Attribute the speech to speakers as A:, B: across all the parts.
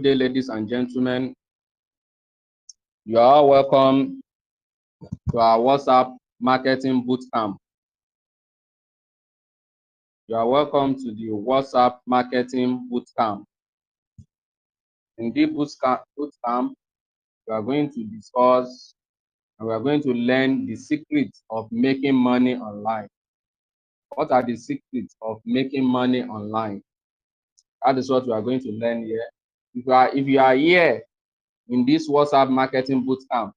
A: day, ladies and gentlemen. You are all welcome to our WhatsApp Marketing Bootcamp. You are welcome to the WhatsApp Marketing Bootcamp. In the bootcamp, we are going to discuss and we are going to learn the secrets of making money online. What are the secrets of making money online? That is what we are going to learn here. If you are here in this WhatsApp Marketing Bootcamp,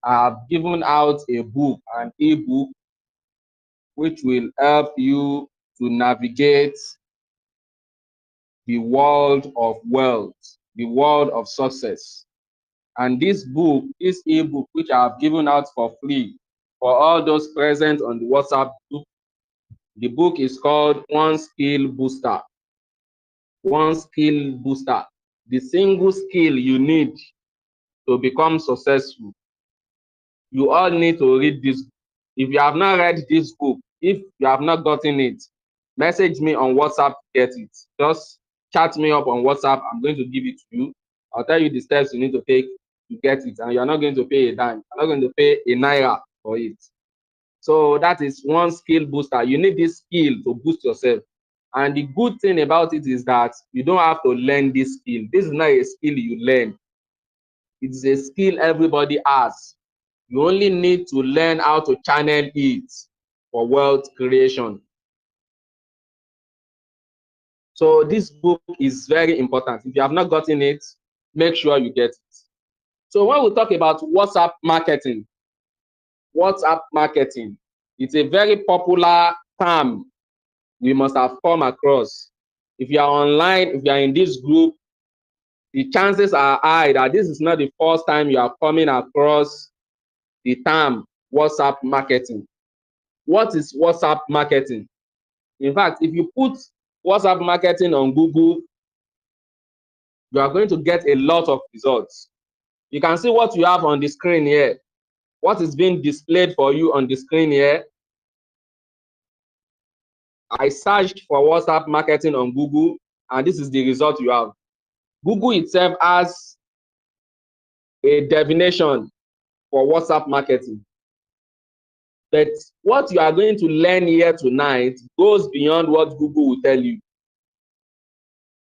A: I have given out a book, an ebook, which will help you to navigate the world of wealth, the world of success. And this book, this ebook, which I have given out for free for all those present on the WhatsApp group, the book is called One Skill Booster. One Skill Booster. The single skill you need to become successful. You all need to read this. If you have not read this book, if you have not gotten it, message me on WhatsApp to get it. Just chat me up on WhatsApp. I'm going to give it to you. I'll tell you the steps you need to take to get it. And you're not going to pay a dime. You're not going to pay a naira for it. So that is One Skill Booster. You need this skill to boost yourself. And the good thing about it is that you don't have to learn this skill. This is not a skill you learn. It's a skill everybody has. You only need to learn how to channel it for wealth creation. So this book is very important. If you have not gotten it, make sure you get it. So when we talk about WhatsApp marketing, it's a very popular term we must have come across. If you are online, if you are in this group, the chances are high that this is not the first time you are coming across the term WhatsApp marketing. What is WhatsApp marketing? In fact, if you put WhatsApp marketing on Google, you are going to get a lot of results. You can see what you have on the screen here. What is being displayed for you on the screen here. I searched for WhatsApp marketing on Google, and this is the result you have. Google itself has a definition for WhatsApp marketing. But what you are going to learn here tonight goes beyond what Google will tell you.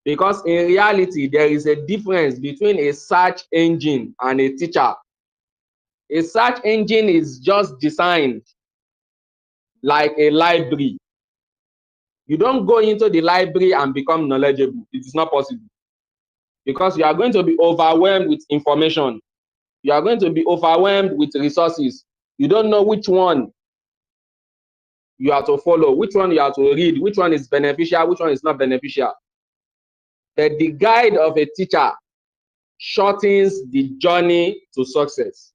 A: Because in reality, there is a difference between a search engine and a teacher. A search engine is just designed like a library. You don't go into the library and become knowledgeable. It is not possible. Because you are going to be overwhelmed with information. You are going to be overwhelmed with resources. You don't know which one you have to follow, which one you have to read, which one is beneficial, which one is not beneficial. But the guide of a teacher shortens the journey to success.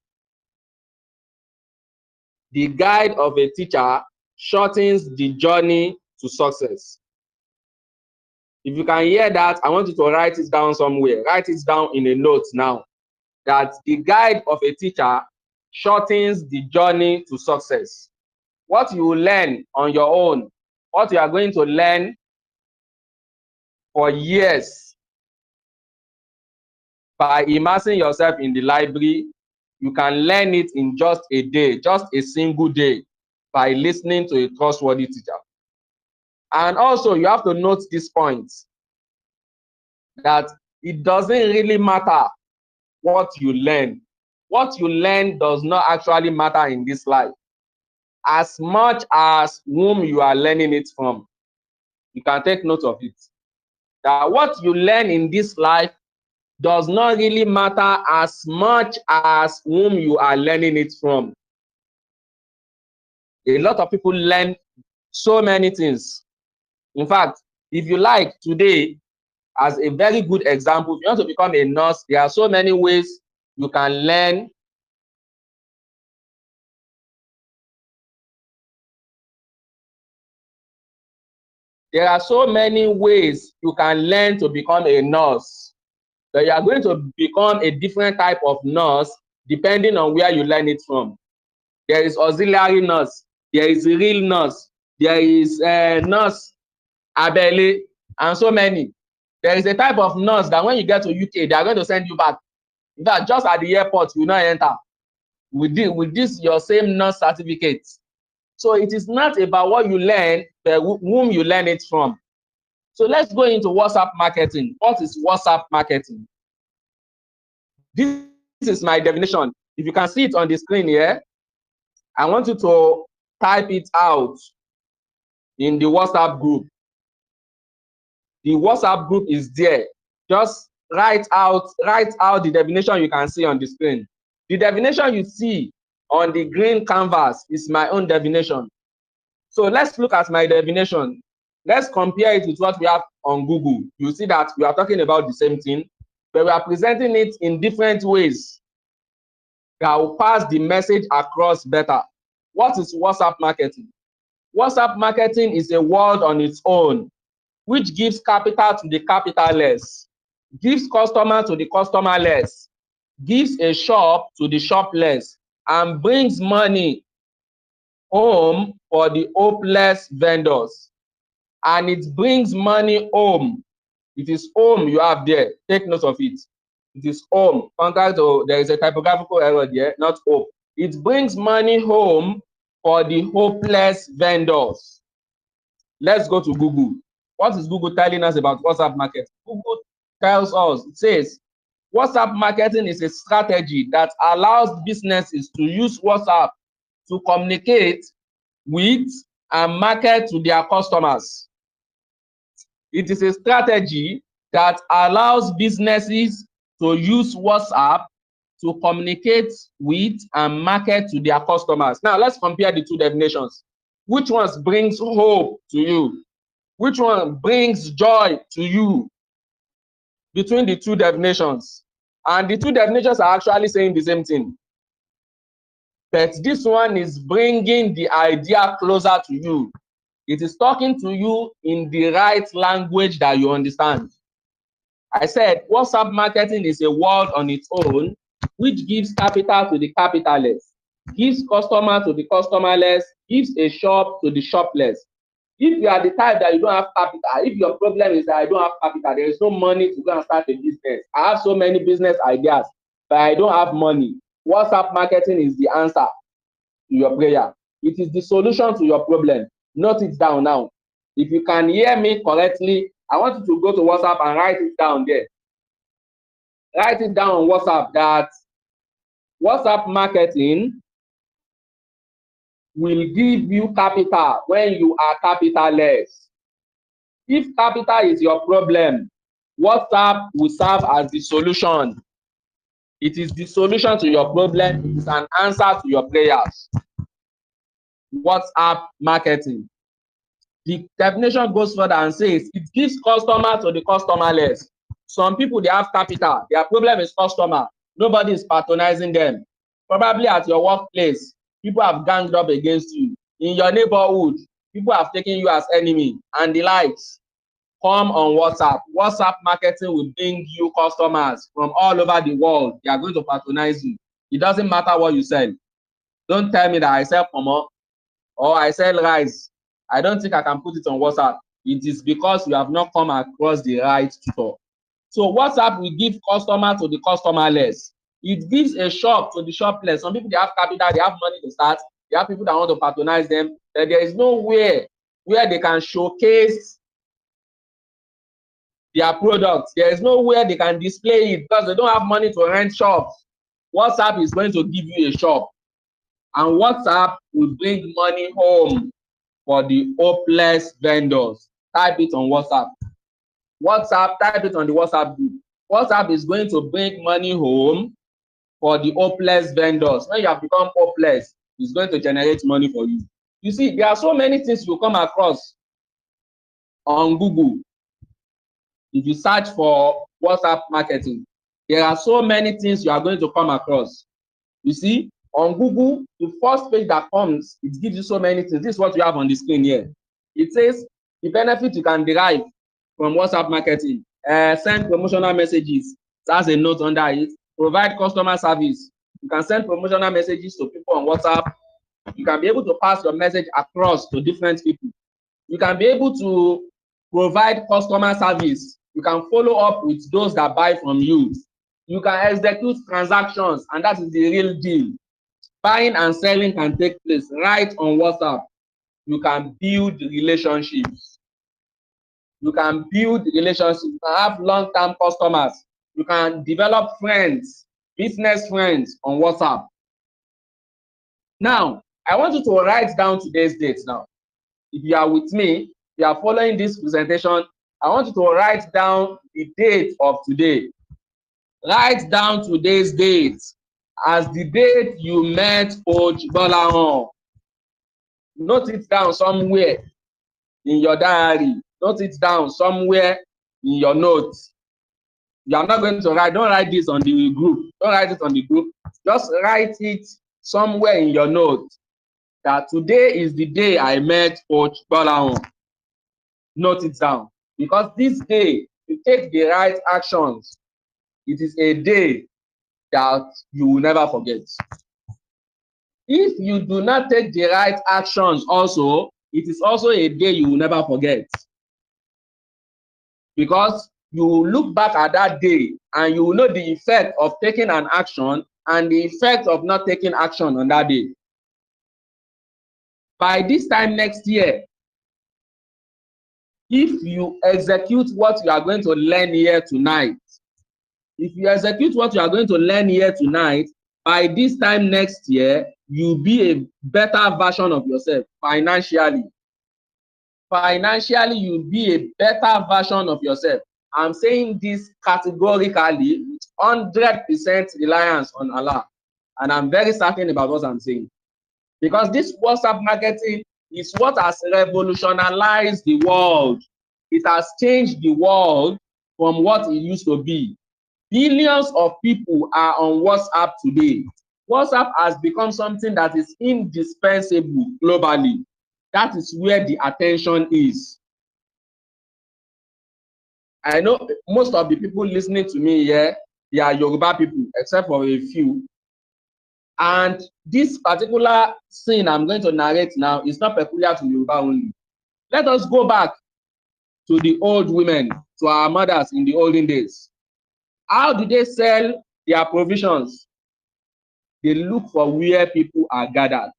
A: The guide of a teacher shortens the journey to success. If you can hear that, I want you to write it down somewhere. Write it down in a note now. That the guide of a teacher shortens the journey to success. What you will learn on your own, what you are going to learn for years by immersing yourself in the library, you can learn it in just a day, just a single day, by listening to a trustworthy teacher. And also, you have to note this point, that it doesn't really matter what you learn. What you learn does not actually matter in this life, as much as whom you are learning it from. You can take note of it. That what you learn in this life does not really matter as much as whom you are learning it from. A lot of people learn so many things. In fact, if you like today, as a very good example, if you want to become a nurse, there are so many ways you can learn. There are so many ways you can learn to become a nurse. But you are going to become a different type of nurse depending on where you learn it from. There is auxiliary nurse, there is real nurse, there is nurse abele, and so many. There is a type of nurse that when you get to UK, they are going to send you back. In fact, just at the airport, you will not enter with this your same nurse certificate. So it is not about what you learn, but whom you learn it from. So let's go into WhatsApp marketing. What is WhatsApp marketing? This is my definition. If you can see it on the screen here, I want you to type it out in the WhatsApp group. The WhatsApp group is there. Just write out the definition you can see on the screen. The definition you see on the green canvas is my own definition. So let's look at my definition. Let's compare it with what we have on Google. You see that we are talking about the same thing, but we are presenting it in different ways that will pass the message across better. What is WhatsApp marketing? WhatsApp marketing is a world on its own, which gives capital to the capitalist, gives customer to the customerless, gives a shop to the shopless, and brings money home for the hopeless vendors. And it brings money home. It is home you have there. Take note of it. It is home. Contract to, there is a typographical error there, not hope. It brings money home for the hopeless vendors. Let's go to Google. What is Google telling us about WhatsApp marketing? Google tells us, it says, WhatsApp marketing is a strategy that allows businesses to use WhatsApp to communicate with and market to their customers. It is a strategy that allows businesses to use WhatsApp to communicate with and market to their customers. Now, let's compare the two definitions. Which one brings hope to you? Which one brings joy to you between the two definitions? And the two definitions are actually saying the same thing. But this one is bringing the idea closer to you. It is talking to you in the right language that you understand. I said WhatsApp marketing is a world on its own, which gives capital to the capitalist, gives customer to the customerless, gives a shop to the shopless. If you are the type that you don't have capital, if your problem is that I don't have capital, there is no money to go and start a business. I have so many business ideas, but I don't have money. WhatsApp marketing is the answer to your prayer. It is the solution to your problem. Note it down now. If you can hear me correctly, I want you to go to WhatsApp and write it down there. Write it down on WhatsApp that WhatsApp marketing will give you capital when you are capitalless. If capital is your problem, WhatsApp will serve as the solution. It is the solution to your problem. It is an answer to your prayers. WhatsApp marketing. The definition goes further and says it gives customer to the customerless. Some people, they have capital. Their problem is customer. Nobody is patronizing them. Probably at your workplace, people have ganged up against you. In your neighborhood, people have taken you as enemy and the likes. Come on WhatsApp. WhatsApp marketing will bring you customers from all over the world. They are going to patronize you. It doesn't matter what you sell. Don't tell me that I sell pomo or I sell rice. I don't think I can put it on WhatsApp. It is because you have not come across the right tutor. So WhatsApp will give customer to the customerless. It gives a shop to the shopless. Some people, they have capital, they have money to start. They have people that want to patronize them. But there is nowhere where they can showcase their products. There is nowhere they can display it because they don't have money to rent shops. WhatsApp is going to give you a shop. And WhatsApp will bring money home for the hopeless vendors. Type it on WhatsApp. WhatsApp, type it on the WhatsApp group. WhatsApp is going to bring money home for the hopeless vendors. When you have become hopeless, it's going to generate money for you. You see, there are so many things you come across on Google. If you search for WhatsApp marketing, there are so many things you are going to come across. You see, on Google, the first page that comes, it gives you so many things. This is what you have on the screen here. It says the benefit you can derive from WhatsApp marketing. Send promotional messages. It has a note under it. Provide customer service. You can send promotional messages to people on WhatsApp. You can be able to pass your message across to different people. You can be able to provide customer service. You can follow up with those that buy from you. You can execute transactions, and that is the real deal. Buying and selling can take place right on WhatsApp. You can build relationships. You can build relationships. You can have long-term customers. You can develop friends, business friends on WhatsApp. Now, I want you to write down today's date now. If you are with me, if you are following this presentation, I want you to write down the date of today. Write down today's date as the date you met Coach 𝗥𝗲𝗰𝗵. Note it down somewhere in your diary. Note it down somewhere in your notes. You are not going to write, don't write this on the group. Don't write it on the group. Just write it somewhere in your notes that today is the day I met Coach 𝗥𝗲𝗰𝗵. Note it down. Because this day, you take the right actions, it is a day that you will never forget. If you do not take the right actions also, it is also a day you will never forget. Because you will look back at that day and you will know the effect of taking an action and the effect of not taking action on that day. By this time next year, if you execute what you are going to learn here tonight, if you execute what you are going to learn here tonight, by this time next year, you'll be a better version of yourself financially. Financially, you'll be a better version of yourself. I'm saying this categorically with 100% reliance on Allah. And I'm very certain about what I'm saying. Because this WhatsApp marketing is what has revolutionized the world. It has changed the world from what it used to be. Billions of people are on WhatsApp today. WhatsApp has become something that is indispensable globally. That is where the attention is. I know most of the people listening to me here, they are Yoruba people, except for a few. And this particular scene I'm going to narrate now is not peculiar to Yoruba only. Let us go back to the old women, to our mothers in the olden days. How do they sell their provisions? They look for where people are gathered.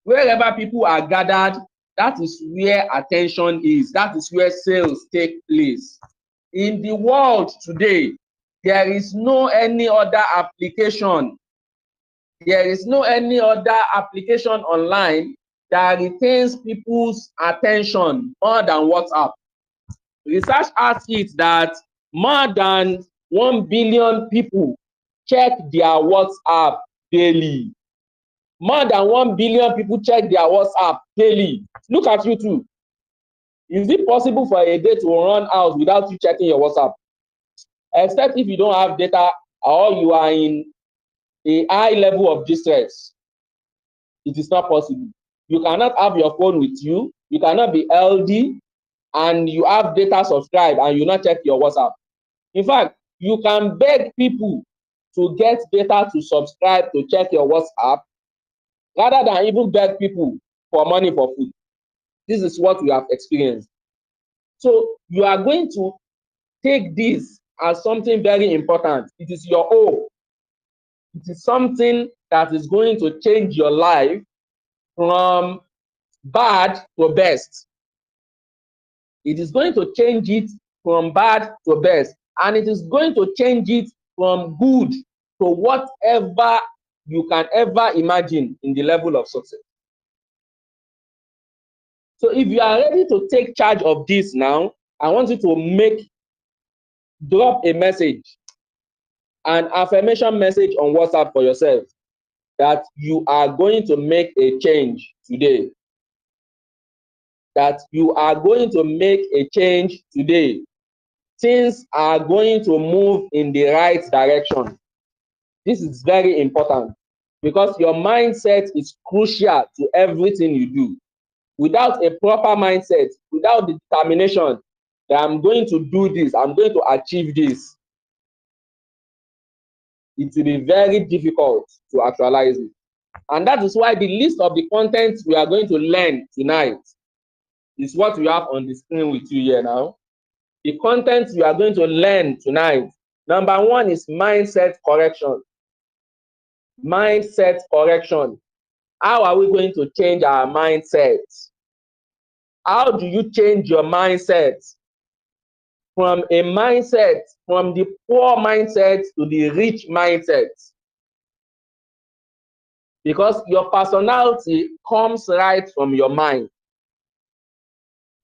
A: Wherever people are gathered, that is where attention is. That is where sales take place. In the world today, there is no any other application. There is no any other application online that retains people's attention more than WhatsApp. Research asks it that more than 1 billion people check their WhatsApp daily. More than 1 billion people check their WhatsApp daily. Look at you too. Is it possible for a day to run out without you checking your WhatsApp? Except if you don't have data or you are in a high level of distress. It is not possible. You cannot have your phone with you. You cannot be LD and you have data subscribed and you not check your WhatsApp. In fact, you can beg people to get data to subscribe to check your WhatsApp rather than even beg people for money for food. This is what we have experienced. So you are going to take this as something very important. It is your own. It is something that is going to change your life from bad to best. It is going to change it from bad to best. And it is going to change it from good to whatever you can ever imagine in the level of success. So if you are ready to take charge of this now, I want you to drop a message, an affirmation message on WhatsApp for yourself that you are going to make a change today. That you are going to make a change today. Things are going to move in the right direction. This is very important because your mindset is crucial to everything you do. Without a proper mindset, without the determination that I'm going to do this, I'm going to achieve this, it will be very difficult to actualize it. And that is why the list of the content we are going to learn tonight is what we have on the screen with you here now. The content you are going to learn tonight, number one is mindset correction. Mindset correction. How are we going to change our mindset? How do you change your mindset from a mindset, from the poor mindset to the rich mindset? Because your personality comes right from your mind.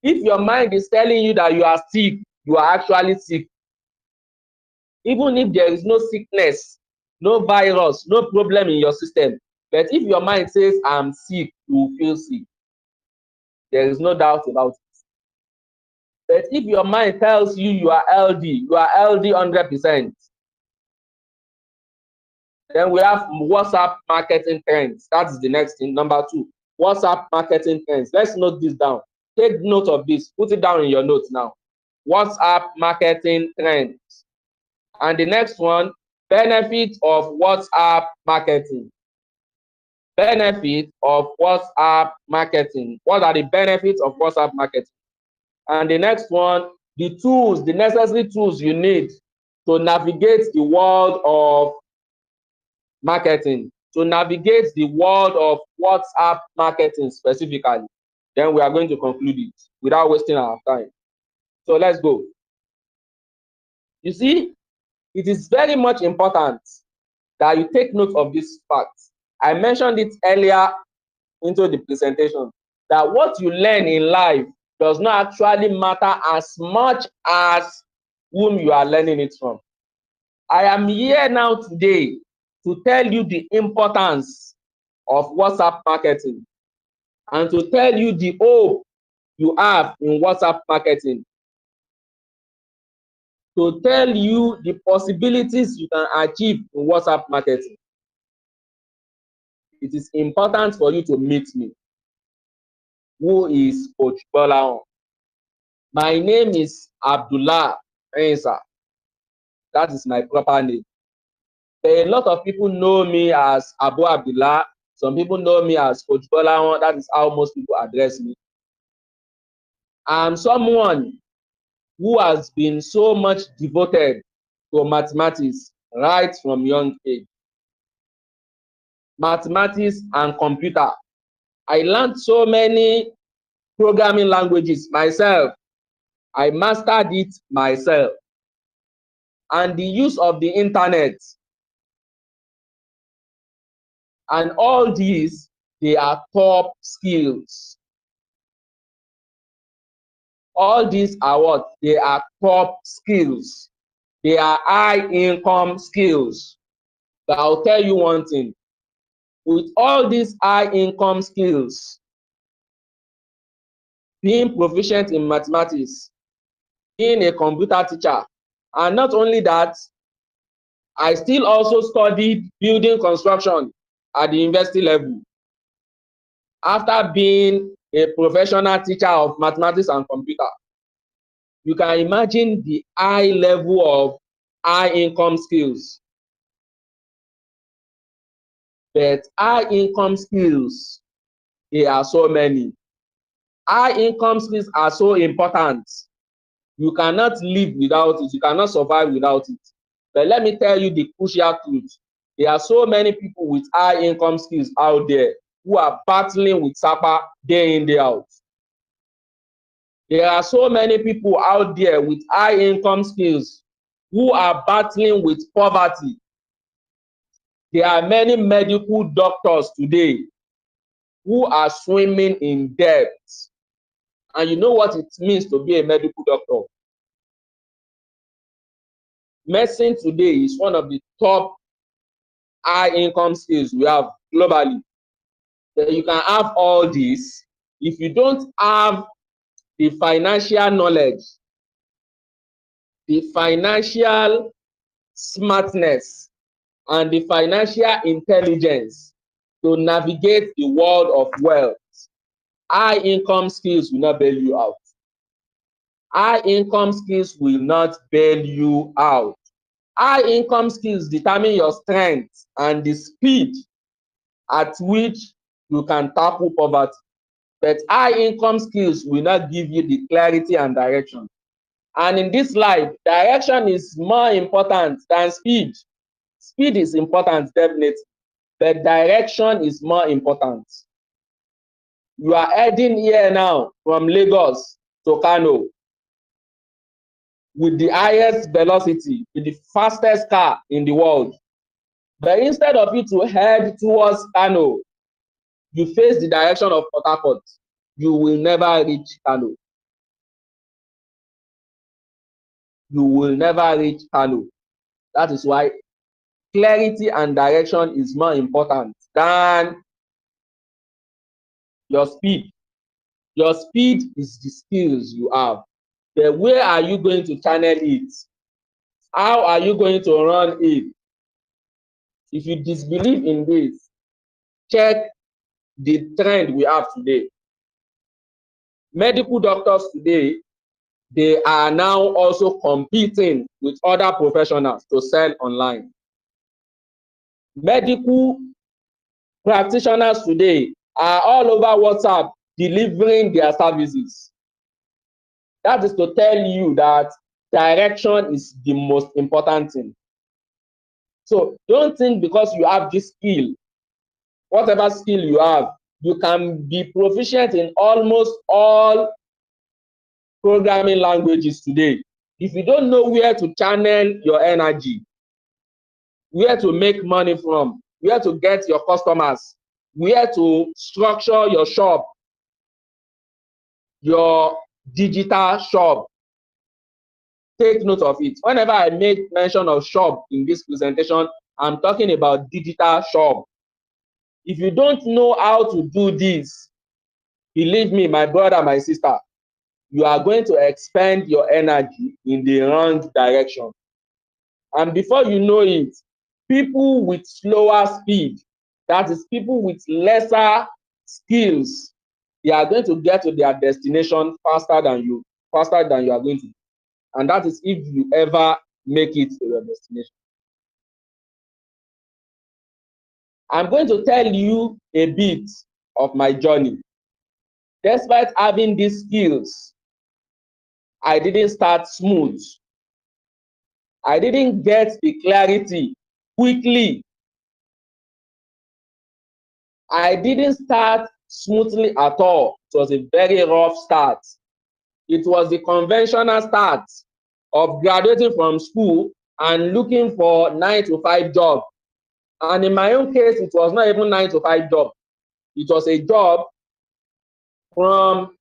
A: If your mind is telling you that you are sick, you are actually sick. Even if there is no sickness, no virus, no problem in your system, but if your mind says, I'm sick, you will feel sick. There is no doubt about it. But if your mind tells you you are healthy, you are healthy 100%. Then we have WhatsApp marketing trends. That's the next thing. Number two, WhatsApp marketing trends. Let's note this down. Take note of this. Put it down in your notes now. WhatsApp marketing trends. And the next one, benefits of WhatsApp marketing. Benefits of WhatsApp marketing. What are the benefits of WhatsApp marketing? And the next one, the tools, the necessary tools you need to navigate the world of marketing, to navigate the world of WhatsApp marketing specifically. Then we are going to conclude it without wasting our time. So let's go. You see, it is very much important that you take note of this fact. I mentioned it earlier into the presentation, that what you learn in life does not actually matter as much as whom you are learning it from. I am here now today to tell you the importance of WhatsApp marketing and to tell you the hope you have in WhatsApp marketing, to tell you the possibilities you can achieve in WhatsApp marketing. It is important for you to meet me. Who is Coach 𝗥𝗲𝗰𝗵? My name is 𝗥𝗲𝗰𝗵. That is my proper name. A lot of people know me as Abu Abdullah. Some people know me as Coach 𝗥𝗲𝗰𝗵. That is how most people address me. I'm someone who has been so much devoted to mathematics right from young age. Mathematics and computer. I learned so many programming languages myself. I mastered it myself. And the use of the internet. And all these, they are top skills. All these are what? They are top skills. They are high income skills. But I'll tell you one thing. With all these high income skills, being proficient in mathematics, being a computer teacher, and not only that, I still also studied building construction at the university level. After being a professional teacher of mathematics and computer, you can imagine the high level of high income skills. But high income skills, there are so many. High income skills are so important. You cannot live without it. You cannot survive without it. But let me tell you the crucial truth. There are so many people with high income skills out there who are battling with SAPA day in, day out. There are so many people out there with high income skills who are battling with poverty. There are many medical doctors today who are swimming in debt. And you know what it means to be a medical doctor? Medicine today is one of the top high income skills we have globally. That you can have all this. If you don't have the financial knowledge, the financial smartness, and the financial intelligence to navigate the world of wealth, high income skills will not bail you out. High income skills will not bail you out. High income skills determine your strength and the speed at which you can tackle poverty. But high income skills will not give you the clarity and direction. And in this life, direction is more important than speed. Speed is important, definitely, but direction is more important. You are heading here now from Lagos to Kano with the highest velocity, with the fastest car in the world. But instead of you to head towards Kano, you face the direction of Port Harcourt, you will never reach Kano. You will never reach Kano. That is why clarity and direction is more important than your speed. Your speed is the skills you have. But where are you going to channel it? How are you going to run it? If you disbelieve in this, check the trend we have today. Medical doctors today, they are now also competing with other professionals to sell online. Medical practitioners today are all over WhatsApp delivering their services. That is to tell you that direction is the most important thing. So don't think because you have this skill, whatever skill you have, you can be proficient in almost all programming languages today. If you don't know where to channel your energy, where to make money from, where to get your customers, where to structure your shop, your digital shop, take note of it. Whenever I make mention of shop in this presentation, I'm talking about digital shop. If you don't know how to do this, believe me, my brother, my sister, you are going to expend your energy in the wrong direction. And before you know it, people with slower speed, that is people with lesser skills, they are going to get to their destination faster than you are going to. And that is if you ever make it to your destination. I'm going to tell you a bit of my journey. Despite having these skills, I didn't start smooth. I didn't get the clarity quickly. I didn't start smoothly at all. It was a very rough start. It was the conventional start of graduating from school and looking for 9-to-5 job. And in my own case, it was not even 9-to-5 job. It was a job from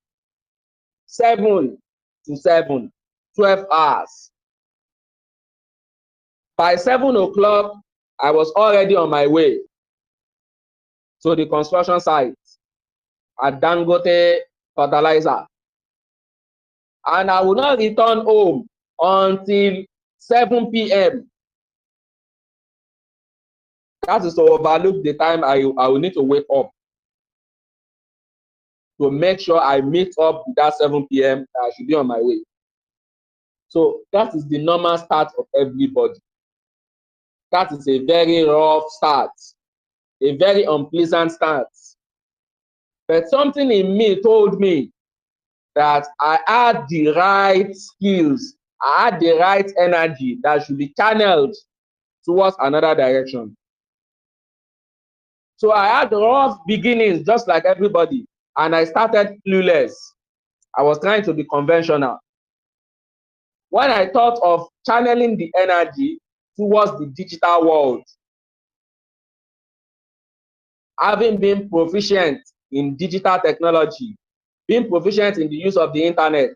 A: 7 to 7, 12 hours. By 7 o'clock, I was already on my way to the construction site at Dangote Fertilizer. And I will not return home until 7 p.m. That is to overlook the time I will need to wake up to make sure I meet up with that 7 p.m. I should be on my way. So that is the normal start of everybody. That is a very rough start, a very unpleasant start. But something in me told me that I had the right skills, I had the right energy that should be channeled towards another direction. So I had rough beginnings just like everybody, and I started clueless. I was trying to be conventional. When I thought of channeling the energy towards the digital world, having been proficient in digital technology, being proficient in the use of the internet,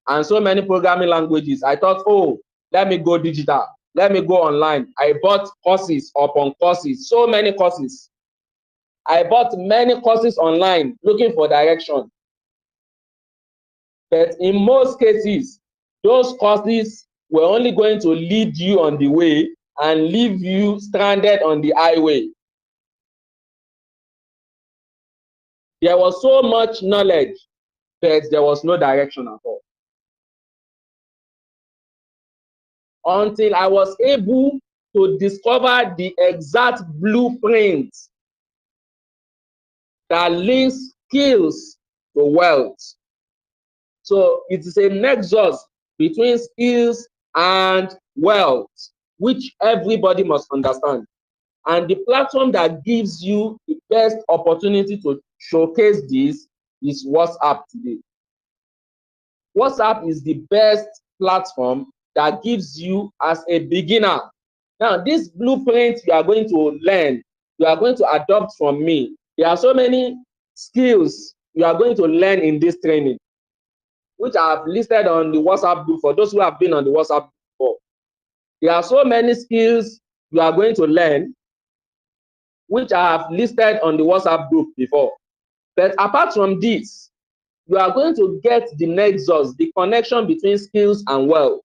A: and so many programming languages, I thought, oh, let me go digital, let me go online. I bought courses upon courses, so many courses. I bought many courses online looking for direction. But in most cases, those courses were only going to lead you on the way and leave you stranded on the highway. There was so much knowledge, but there was no direction at all. Until I was able to discover the exact blueprint that links skills to wealth. So it is a nexus between skills and wealth, which everybody must understand. And the platform that gives you the best opportunity to showcase this is WhatsApp today. WhatsApp is the best platform that gives you as a beginner. Now, this blueprint you are going to learn, you are going to adopt from me. There are so many skills you are going to learn in this training, which I have listed on the WhatsApp group for those who have been on the WhatsApp group before. There are so many skills you are going to learn, which I have listed on the WhatsApp group before. But apart from this, you are going to get the nexus, the connection between skills and wealth.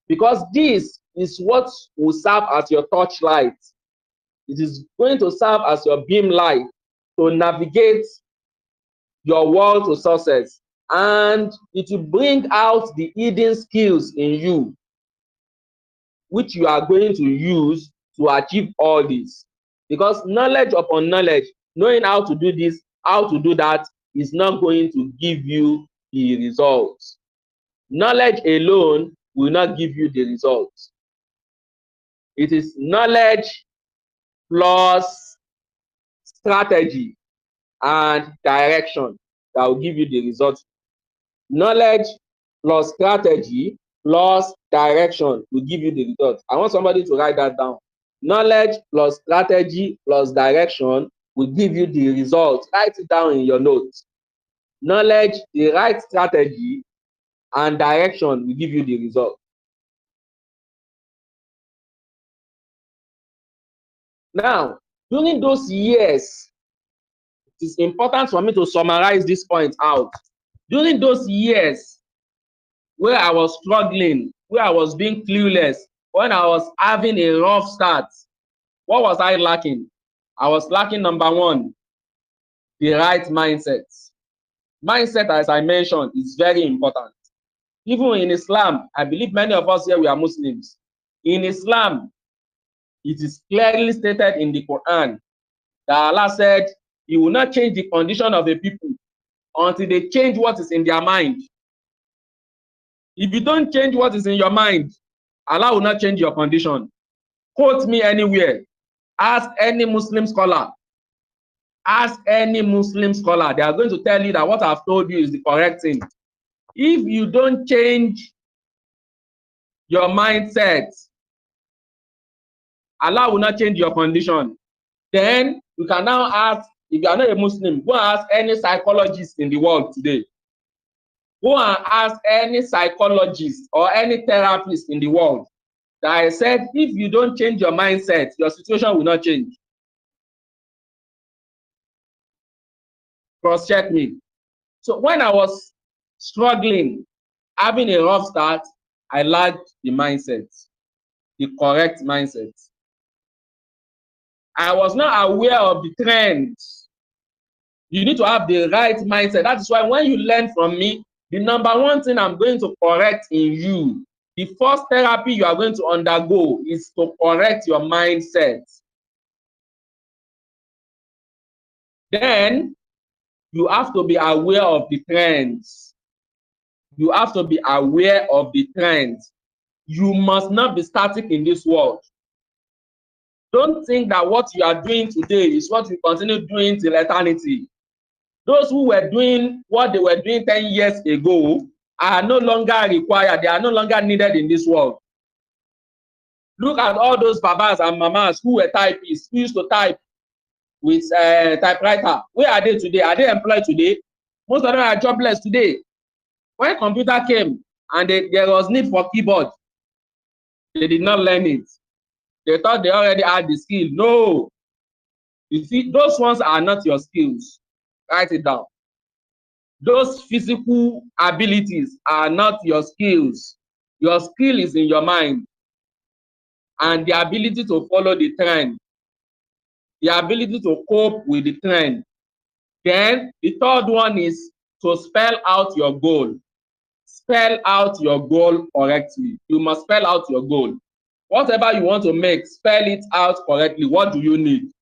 A: Because this is what will serve as your torchlight. It is going to serve as your beam light to navigate your world to success. And it will bring out the hidden skills in you, which you are going to use to achieve all this. Because knowledge upon knowledge, knowing how to do this, how to do that, is not going to give you the results. Knowledge alone will not give you the results. It is knowledge plus strategy and direction that will give you the results. Knowledge plus strategy plus direction will give you the results. I want somebody to write that down. Knowledge plus strategy plus direction will give you the results. Write it down in your notes. Knowledge, the right strategy, and direction will give you the result. Now, during those years, it is important for me to summarize this point out. During those years where I was struggling, where I was being clueless, when I was having a rough start, what was I lacking? I was lacking, number one, the right mindset. Mindset, as I mentioned, is very important. Even in Islam, I believe many of us here, we are Muslims. In Islam, it is clearly stated in the Quran that Allah said, He will not change the condition of a people until they change what is in their mind. If you don't change what is in your mind, Allah will not change your condition. Quote me anywhere. Ask any Muslim scholar. Ask any Muslim scholar. They are going to tell you that what I've told you is the correct thing. If you don't change your mindset, Allah will not change your condition. Then you can now ask, if you are not a Muslim, go and ask any psychologist in the world today. Go and ask any psychologist or any therapist in the world that I said, if you don't change your mindset, your situation will not change. Cross-check me. So when I was struggling, having a rough start, I lacked the mindset, the correct mindset. I was not aware of the trends. You need to have the right mindset. That is why when you learn from me, the number one thing I'm going to correct in you, the first therapy you are going to undergo is to correct your mindset. Then you have to be aware of the trends. You have to be aware of the trends. You must not be static in this world. Don't think that what you are doing today is what you continue doing till eternity. Those who were doing what they were doing 10 years ago are no longer required. They are no longer needed in this world. Look at all those babas and mamas who were typists, who used to type with typewriter. Where are they today? Are they employed today? Most of them are jobless today. When computer came and there was need for keyboard, they did not learn it. They thought they already had the skill. No. You see, those ones are not your skills. Write it down. Those physical abilities are not your skills. Your skill is in your mind and the ability to follow the trend, the ability to cope with the trend. Then the third one is to spell out your goal. Spell out your goal correctly. You must spell out your goal. Whatever you want to make, spell it out correctly. What do you need?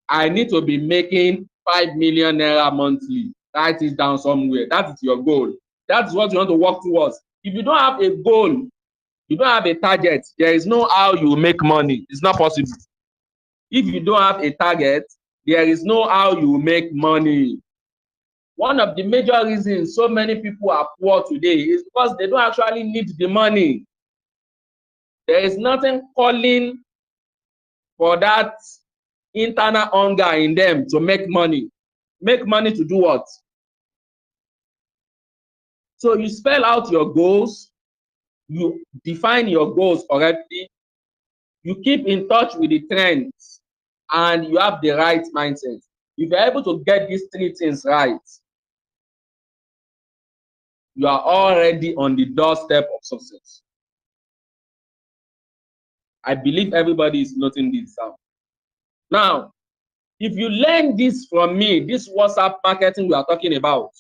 A: I need to be making 5 million naira monthly. Write it down somewhere. That is your goal. That's what you want to work towards. If you don't have a goal, you don't have a target, there is no how you make money. It's not possible. If you don't have a target, there is no how you make money. One of the major reasons so many people are poor today is because they don't actually need the money. There is nothing calling for that internal hunger in them to make money. Make money to do what? So you spell out your goals, you define your goals correctly, you keep in touch with the trends, and you have the right mindset. If you're able to get these three things right, you are already on the doorstep of success. I believe everybody is noting this down. Now, if you learn this from me, this WhatsApp marketing we are talking about,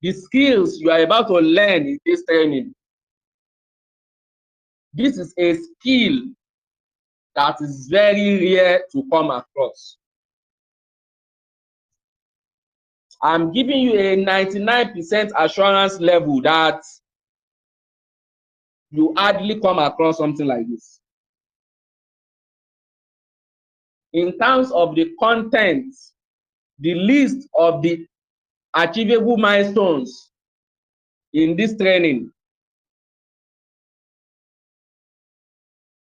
A: the skills you are about to learn in this training, this is a skill that is very rare to come across. I'm giving you a 99% assurance level that you hardly come across something like this. In terms of the content, the list of the achievable milestones in this training,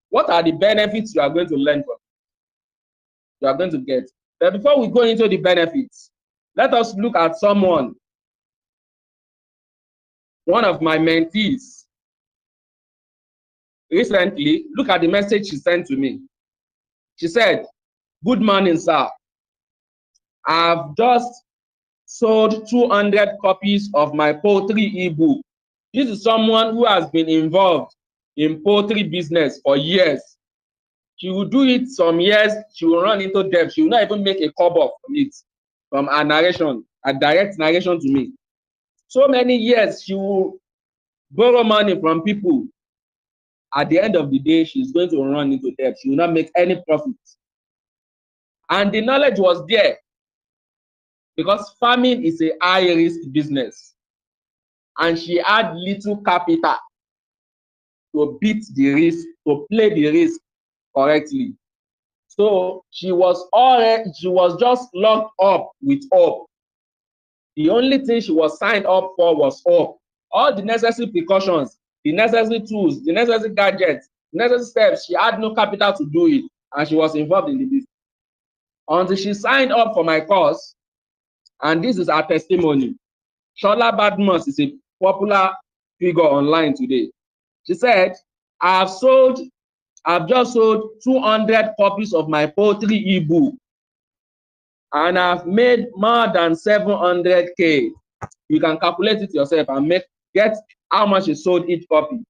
A: what are the benefits you are going to learn from? You are going to get. But before we go into the benefits, let us look at someone, one of my mentees. Recently, look at the message she sent to me. She said, "Good morning, sir. I've just sold 200 copies of my poultry ebook." This is someone who has been involved in poultry business for years. She will do it some years, she will run into debt. She will not even make a kobo from it, from her narration, a direct narration to me. So many years, she will borrow money from people. At the end of the day, she's going to run into debt. She will not make any profit. And the knowledge was there because farming is a high-risk business. And she had little capital to beat the risk, to play the risk correctly. So she was just locked up with hope. The only thing she was signed up for was hope. All the necessary precautions, the necessary tools, the necessary gadgets, the necessary steps, she had no capital to do it, and she was involved in the business. Until she signed up for my course, and this is her testimony. Shola Badmus is a popular figure online today. She said, I've just sold 200 copies of my poultry ebook, and I've made more than 700K. You can calculate it yourself and get how much she sold each copy.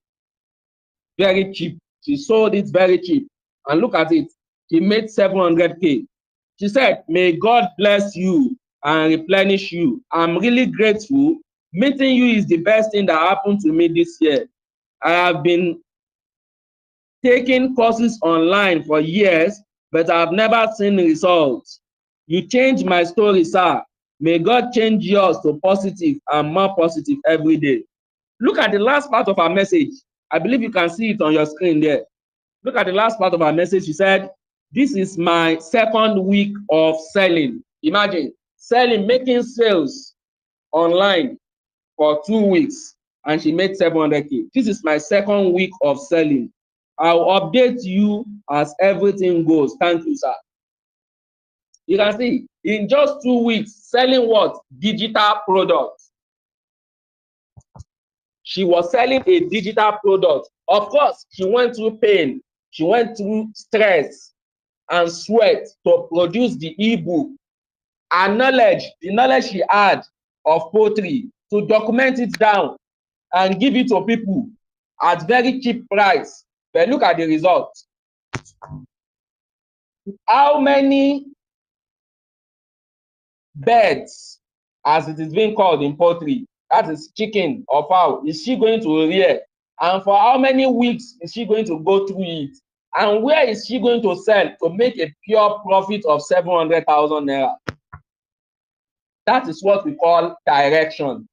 A: Very cheap. She sold it very cheap. And look at it. She made 700K. She said, "May God bless you and replenish you. I'm really grateful. Meeting you is the best thing that happened to me this year. I have been taking courses online for years, but I've never seen results. You changed my story, sir. May God change yours to positive and more positive every day." Look at the last part of our message. I believe you can see it on your screen there. Look at the last part of our message. She said, "This is my second week of selling." Imagine selling, making sales online for 2 weeks, and she made 700K. This is my second week of selling. I'll update you as everything goes. Thank you, sir. You can see in just 2 weeks, selling what? Digital products. She was selling a digital product. Of course, she went through pain. She went through stress and sweat to produce the ebook. Her knowledge, the knowledge she had of poultry, to document it down and give it to people at very cheap price. But look at the result. How many birds, as it is being called in poultry, that is chicken or fowl, is she going to rear? And for how many weeks is she going to go through it? And where is she going to sell to make a pure profit of 700,000 naira? That is what we call direction.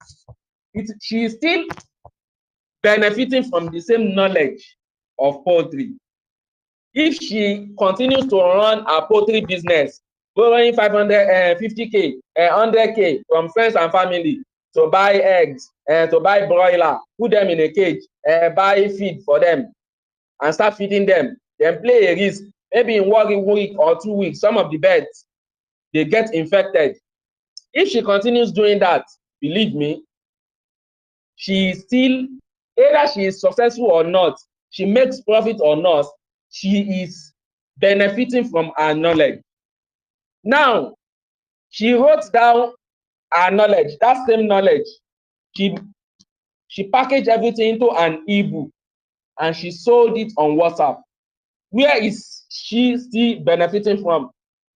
A: She is still benefiting from the same knowledge of poultry. If she continues to run her poultry business, borrowing 550K, 100K from friends and family to buy eggs, to buy broiler, put them in a cage, buy feed for them, and start feeding them, then play a risk. Maybe in 1 week or 2 weeks, some of the birds, they get infected. If she continues doing that, believe me, she is still, either she is successful or not, she makes profit or not, she is benefiting from her knowledge. Now, she wrote down her knowledge, that same knowledge. She packaged everything into an ebook and she sold it on WhatsApp. Where is she still benefiting from?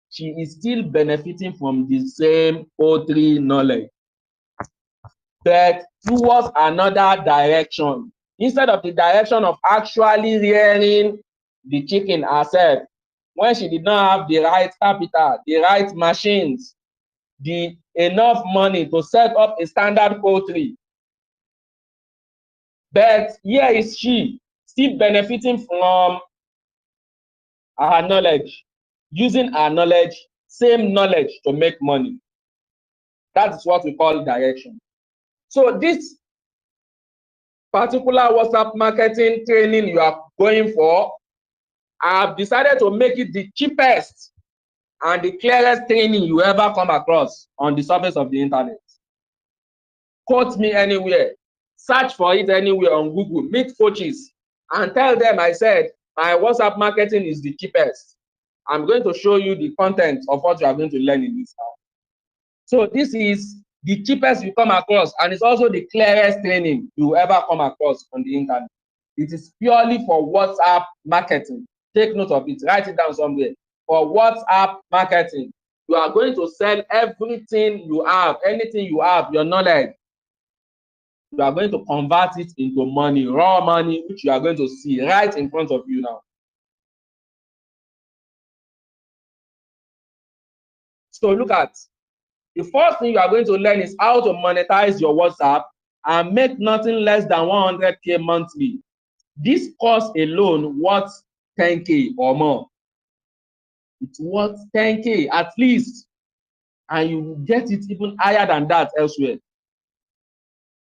A: She is still benefiting from the same poultry knowledge, but towards another direction. Instead of the direction of actually rearing the chicken herself, when she did not have the right capital, the right machines, the enough money to set up a standard poultry. But here is she still benefiting from her knowledge, using her knowledge, same knowledge to make money. That is what we call direction. So this particular WhatsApp marketing training you are going for, I have decided to make it the cheapest and the clearest training you ever come across on the surface of the internet. Quote me anywhere, search for it anywhere on Google, meet coaches and tell them I said my WhatsApp marketing is the cheapest. I'm going to show you the content of what you are going to learn in this house. So this is the cheapest you come across, and it's also the clearest training you ever come across on the internet. It is purely for WhatsApp marketing. Take note of it, write it down somewhere. For WhatsApp marketing, you are going to sell everything you have, anything you have, your knowledge. You are going to convert it into money, raw money, which you are going to see right in front of you now. So look at, the first thing you are going to learn is how to monetize your WhatsApp and make nothing less than 100K monthly. This course alone worth 10K or more. It's worth 10K at least, and you will get it even higher than that elsewhere.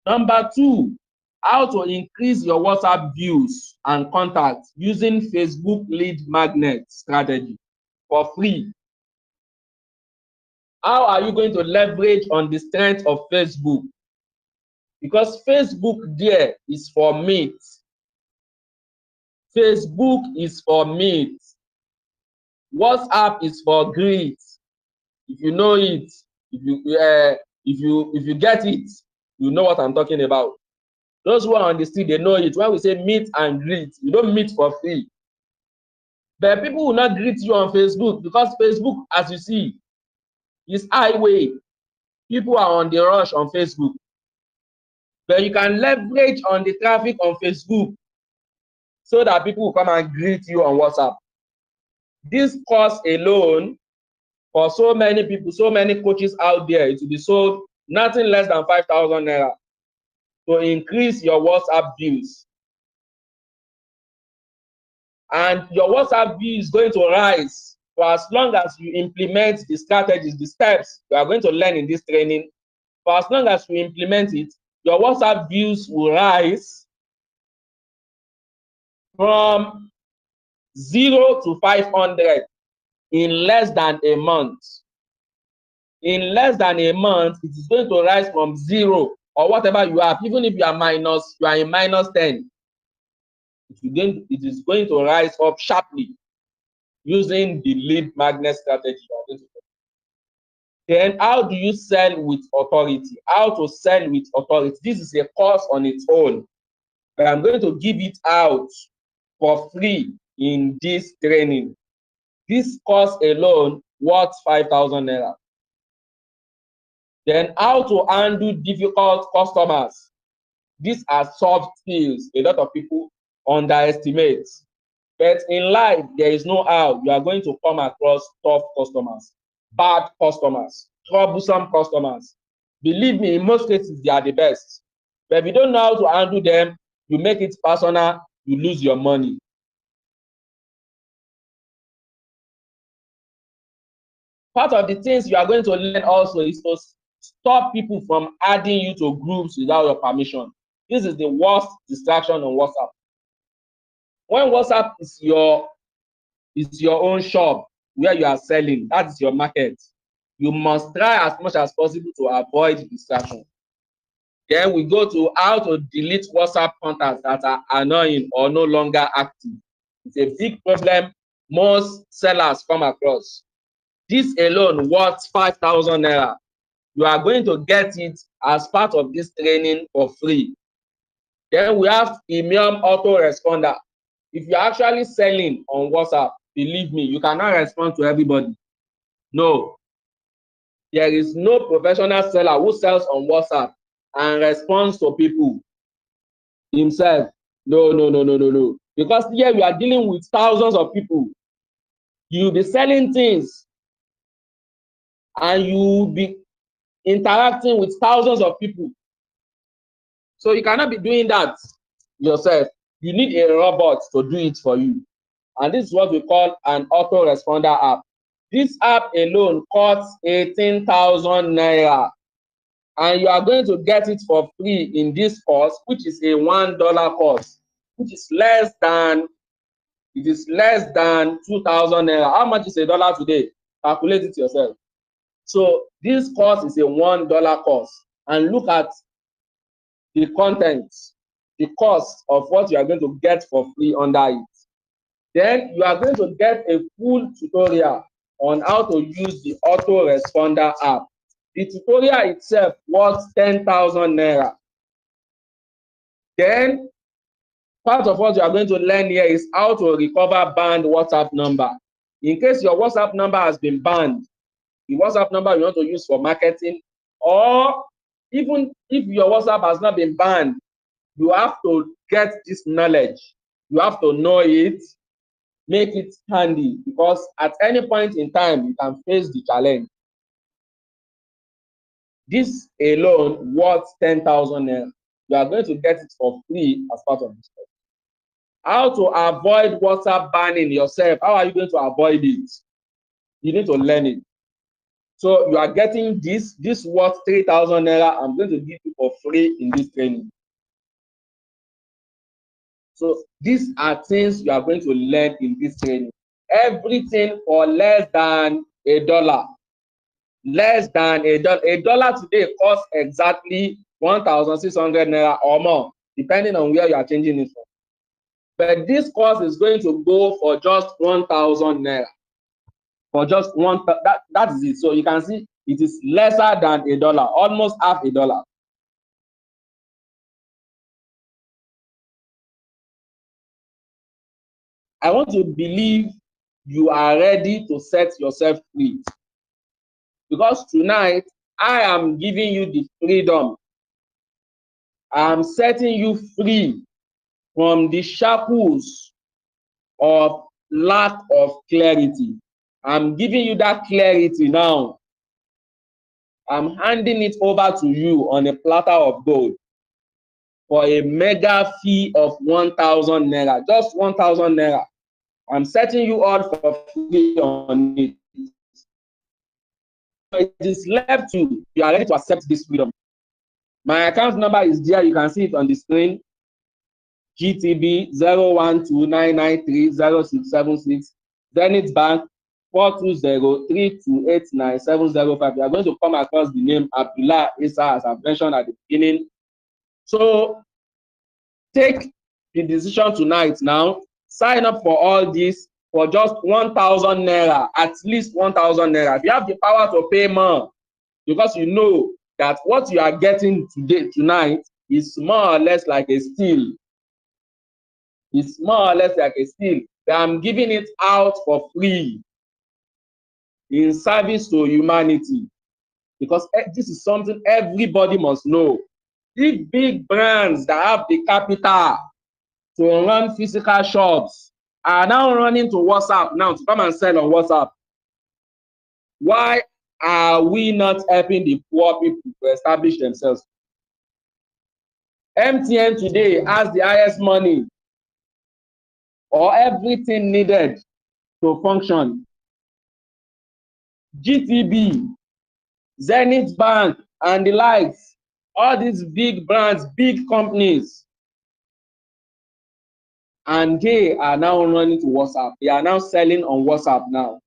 A: Number 2, how to increase your WhatsApp views and contacts using Facebook lead magnet strategy for free. How are you going to leverage on the strength of Facebook? Because Facebook there is for meat. Facebook is for meat. WhatsApp is for greed. If you know it, if you get it, you know what I'm talking about. Those who are on the street, they know it. When we say meet and greet, you don't meet for free. But people will not greet you on Facebook because Facebook, as you see, is highway. People are on the rush on Facebook. But you can leverage on the traffic on Facebook so that people will come and greet you on WhatsApp. This course alone, for so many people, so many coaches out there, it will be sold nothing less than 5,000 naira to increase your WhatsApp views. And your WhatsApp view is going to rise for as long as you implement the strategies, the steps you are going to learn in this training. For as long as you implement it, your WhatsApp views will rise from 0 to 500 in less than a month. In less than a month, it is going to rise from 0 or whatever you have. Even if you are minus, you are in minus 10. It is going to rise up sharply using the lead magnet strategy. Then how do you sell with authority? How to sell with authority? This is a course on its own, but I'm going to give it out for free in this training. This course alone worth 5,000 naira. Then how to handle difficult customers. These are soft skills a lot of people underestimate. But in life, there is no how. You are going to come across tough customers, bad customers. troublesome customers. Believe me, in most cases, they are the best. But if you don't know how to handle them, you make it personal, you lose your money. Part of the things you are going to learn also is to stop people from adding you to groups without your permission. This is the worst distraction on WhatsApp. When WhatsApp is your own shop where you are selling, that is your market, you must try as much as possible to avoid distraction. Then we go to how to delete WhatsApp contacts that are annoying or no longer active. It's a big problem most sellers come across. This alone worth 5,000 naira. You are going to get it as part of this training for free. Then we have 𝗵𝗵 autoresponder. If you're actually selling on WhatsApp, believe me, you cannot respond to everybody. No. There is no professional seller who sells on WhatsApp and responds to people himself. No. Because here we are dealing with thousands of people. You'll be selling things and you'll be interacting with thousands of people. So you cannot be doing that yourself. You need a robot to do it for you. And this is what we call an autoresponder app. This app alone costs 18,000 naira. And you are going to get it for free in this course, which is a $1 course, which is less than 2,000 naira. How much is a dollar today? Calculate it yourself. So this course is a $1 course. And look at the content, the cost of what you are going to get for free under it. Then you are going to get a full tutorial on how to use the autoresponder app. The tutorial itself worth 10,000 naira. Then part of what you are going to learn here is how to recover banned WhatsApp number. In case your WhatsApp number has been banned, the WhatsApp number you want to use for marketing, or even if your WhatsApp has not been banned, you have to get this knowledge. You have to know it, make it handy, because at any point in time, you can face the challenge. This alone worth 10,000 naira. You are going to get it for free as part of this course. How to avoid WhatsApp banning yourself. How are you going to avoid it? You need to learn it. So you are getting this worth 3,000 naira. I'm going to give you for free in this training. So these are things you are going to learn in this training. Everything for less than $1. Less than $1. $1 today costs exactly 1,600 naira or more, depending on where you are changing it from. But this course is going to go for just 1,000 naira. For just one, that is it. So you can see it is lesser than $1, almost half $1. I want to believe you are ready to set yourself free. Because tonight, I am giving you the freedom. I am setting you free from the shackles of lack of clarity. I'm giving you that clarity now. I'm handing it over to you on a platter of gold for a mega fee of 1,000 naira, just 1,000 naira. I'm setting you all for free on it. It is left to you are ready to accept this freedom. My account number is there. You can see it on the screen. GTB 012993066. Zenith Bank 42032897005. You are going to come across the name Abdullah Isa, as I've mentioned at the beginning. So take the decision tonight now. Sign up for all this for just 1,000 naira, at least 1,000 naira. If you have the power to pay more, because you know that what you are getting tonight is more or less like a steal. It's more or less like a steal. But I'm giving it out for free in service to humanity, because this is something everybody must know. If big brands that have the capital to run physical shops are now running to WhatsApp now to come and sell on WhatsApp, why are we not helping the poor people to establish themselves? MTN today has the highest money or everything needed to function. GTB, Zenith Bank, and the likes, all these big brands, big companies, and they are now running to WhatsApp. They are now selling on WhatsApp now.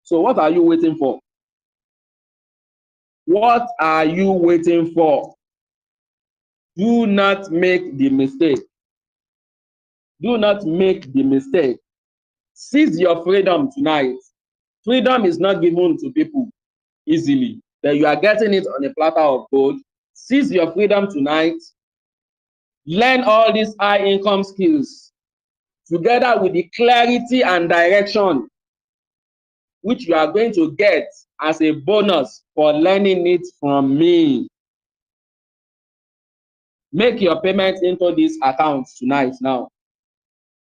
A: So what are you waiting for? What are you waiting for? Do not make the mistake. Do not make the mistake. Seize your freedom tonight. Freedom is not given to people easily, but you are getting it on a platter of gold. Seize your freedom tonight. Learn all these high income skills together with the clarity and direction which you are going to get as a bonus for learning it from me. Make your payment into this account tonight now.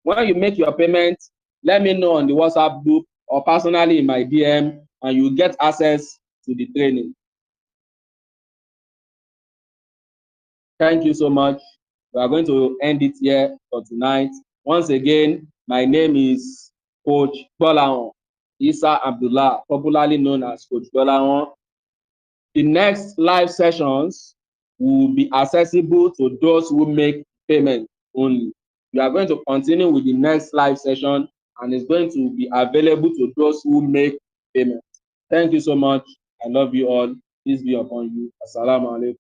A: When you make your payment, let me know on the WhatsApp group or personally in my DM, and you get access to the training. Thank you so much. We are going to end it here for tonight. Once again, my name is Coach 𝗥𝗲𝗰𝗵, Isa Abdullah, popularly known as Coach 𝗥𝗲𝗰𝗵. The next live sessions will be accessible to those who make payment only. We are going to continue with the next live session, and it's going to be available to those who make payment. Thank you so much. I love you all. Peace be upon you. Assalamu alaikum.